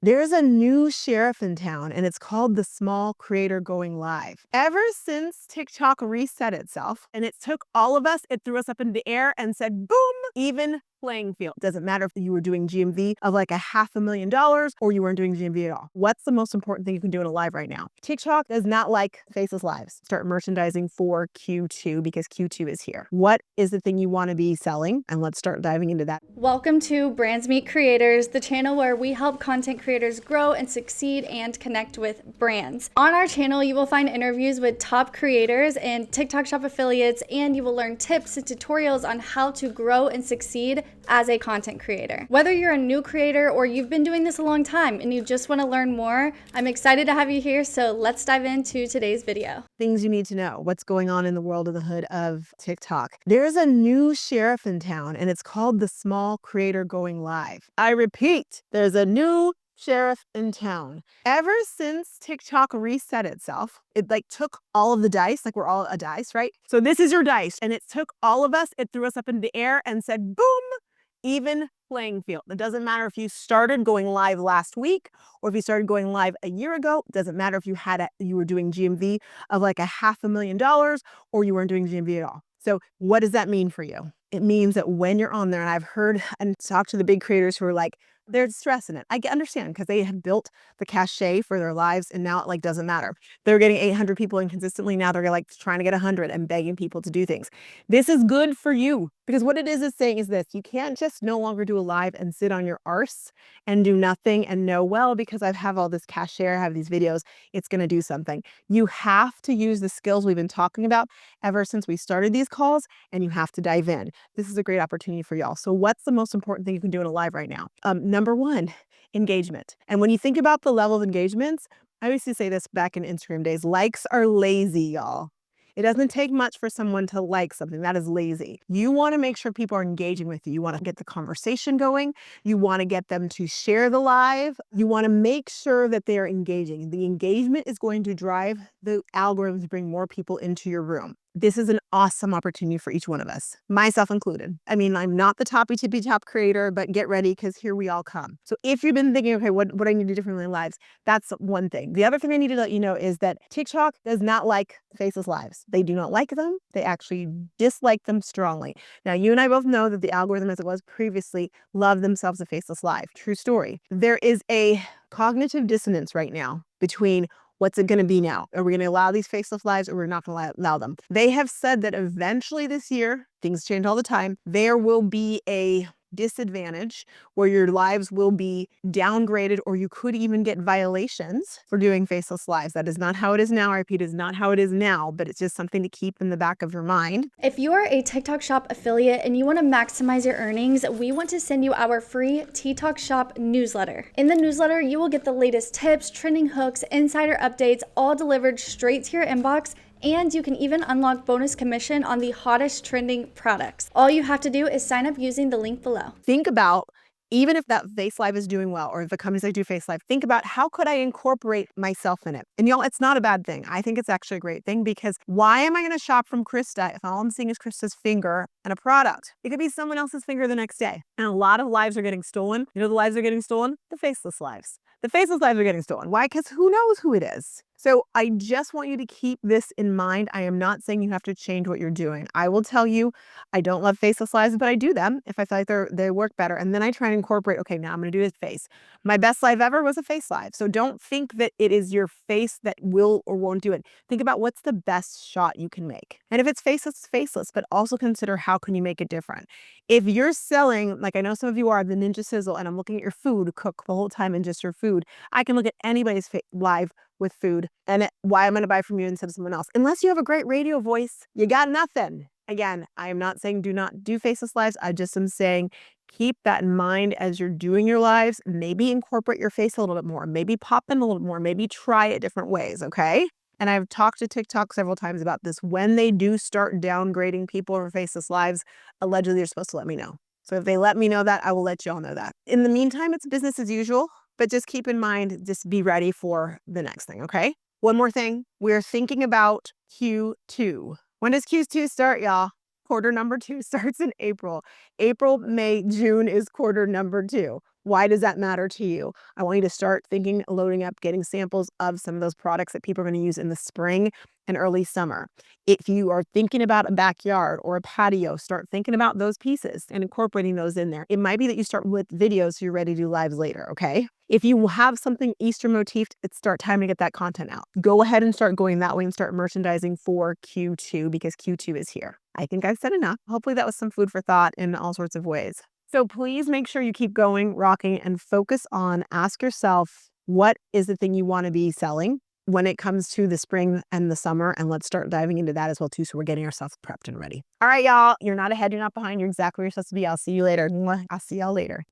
There's a new sheriff in town, and it's called the small creator going live. Ever since TikTok reset itself and it took all of us, it threw us up into the air and said, boom, even playing field. Doesn't matter if you were doing GMV of like $500,000 or you weren't doing GMV at all. What's the most important thing you can do in a live right now? TikTok does not like faceless lives. Start merchandising for Q2 because Q2 is here. What is the thing you want to be selling? And let's start diving into that. Welcome to Brands Meet Creators, the channel where we help content creators grow and succeed and connect with brands. On our channel, you will find interviews with top creators and TikTok Shop affiliates, and you will learn tips and tutorials on how to grow and succeed as a content creator. Whether you're a new creator or you've been doing this a long time and you just want to learn more, I'm excited to have you here, so let's dive into today's video. Things you need to know. What's going on in the world of the hood of TikTok. There's a new sheriff in town, and it's called the small creator going live. I repeat, there's a new sheriff in town. Ever since TikTok reset itself, it took all of the dice, we're all a dice, right? So this is your dice, and it took all of us, it threw us up into the air and said, boom, even playing field. It doesn't matter if you started going live last week or if you started going live a year ago. It doesn't matter if you were doing GMV of like $500,000 or you weren't doing GMV at all. So what does that mean for you? It means that when you're on there, and I've heard and talked to the big creators who are like, they're stressing it. I understand because they have built the cachet for their lives and now it doesn't matter. They're getting 800 people in consistently. Now they're trying to get 100 and begging people to do things. This is good for you because what it is saying is this: you can't just no longer do a live and sit on your arse and do nothing and know, well, because I have all this cachet, I have these videos, it's going to do something. You have to use the skills we've been talking about ever since we started these calls, and you have to dive in. This is a great opportunity for y'all. So what's the most important thing you can do in a live right now? Number one, engagement. And when you think about the level of engagements, I used to say this back in Instagram days, likes are lazy, y'all. It doesn't take much for someone to like something. That is lazy. You want to make sure people are engaging with you. You want to get the conversation going. You want to get them to share the live. You want to make sure that they are engaging. The engagement is going to drive the algorithm to bring more people into your room. This is an awesome opportunity for each one of us, myself included. I mean, I'm not the tippy top creator, but get ready because here we all come. So if you've been thinking, okay, what I need to do differently in lives, that's one thing. The other thing I need to let you know is that TikTok does not like faceless lives. They do not like them. They actually dislike them strongly. Now, you and I both know that the algorithm, as it was previously, loved themselves a faceless live. True story. There is a cognitive dissonance right now between what's it going to be now? Are we going to allow these faceless lives or we're not going to allow them? They have said that eventually this year, things change all the time, there will be a disadvantage where your lives will be downgraded or you could even get violations for doing faceless lives. That is not how it is now. I repeat, is not how it is now, but it's just something to keep in the back of your mind. If you are a TikTok Shop affiliate and you want to maximize your earnings, we want to send you our free TikTok Shop newsletter. In the newsletter, you will get the latest tips, trending hooks, insider updates, all delivered straight to your inbox. And you can even unlock bonus commission on the hottest trending products. All you have to do is sign up using the link below. Think about, even if that face live is doing well, or if the companies that do face live, think about how could I incorporate myself in it? And y'all, it's not a bad thing. I think it's actually a great thing because why am I going to shop from Krista if all I'm seeing is Krista's finger and a product? It could be someone else's finger the next day. And a lot of lives are getting stolen. You know, the lives are getting stolen? The faceless lives. The faceless lives are getting stolen. Why? Because who knows who it is? So I just want you to keep this in mind. I am not saying you have to change what you're doing. I will tell you, I don't love faceless lives, but I do them if I feel like they work better. And then I try and incorporate, okay, now I'm going to do this face. My best live ever was a face live. So don't think that it is your face that will or won't do it. Think about what's the best shot you can make. And if it's faceless, it's faceless, but also consider how can you make it different. If you're selling, like I know some of you are, the Ninja Sizzle, and I'm looking at your food, cook the whole time and just your food, I can look at anybody's live with food and why I'm going to buy from you instead of someone else. Unless you have a great radio voice, you got nothing. Again, I am not saying do not do faceless lives. I just am saying keep that in mind as you're doing your lives. Maybe incorporate your face a little bit more. Maybe pop in a little more. Maybe try it different ways, okay? And I've talked to TikTok several times about this. When they do start downgrading people for faceless lives, allegedly they're supposed to let me know. So if they let me know that, I will let y'all know that. In the meantime, it's business as usual. But just keep in mind, just be ready for the next thing, okay? One more thing, we're thinking about Q2. When does Q2 start, y'all? Quarter number 2 starts in April. April, May, June is quarter number 2. Why does that matter to you? I want you to start thinking, loading up, getting samples of some of those products that people are going to use in the spring and early summer. If you are thinking about a backyard or a patio, start thinking about those pieces and incorporating those in there. It might be that you start with videos so you're ready to do lives later, okay? If you have something Easter motifed, it's start time to get that content out. Go ahead and start going that way and start merchandising for Q2 because Q2 is here. I think I've said enough. Hopefully that was some food for thought in all sorts of ways. So please make sure you keep going, rocking, and focus on, ask yourself, what is the thing you want to be selling when it comes to the spring and the summer? And let's start diving into that as well too, so we're getting ourselves prepped and ready. All right, y'all, you're not ahead, you're not behind, you're exactly where you're supposed to be. I'll see you later. Mwah. I'll see y'all later.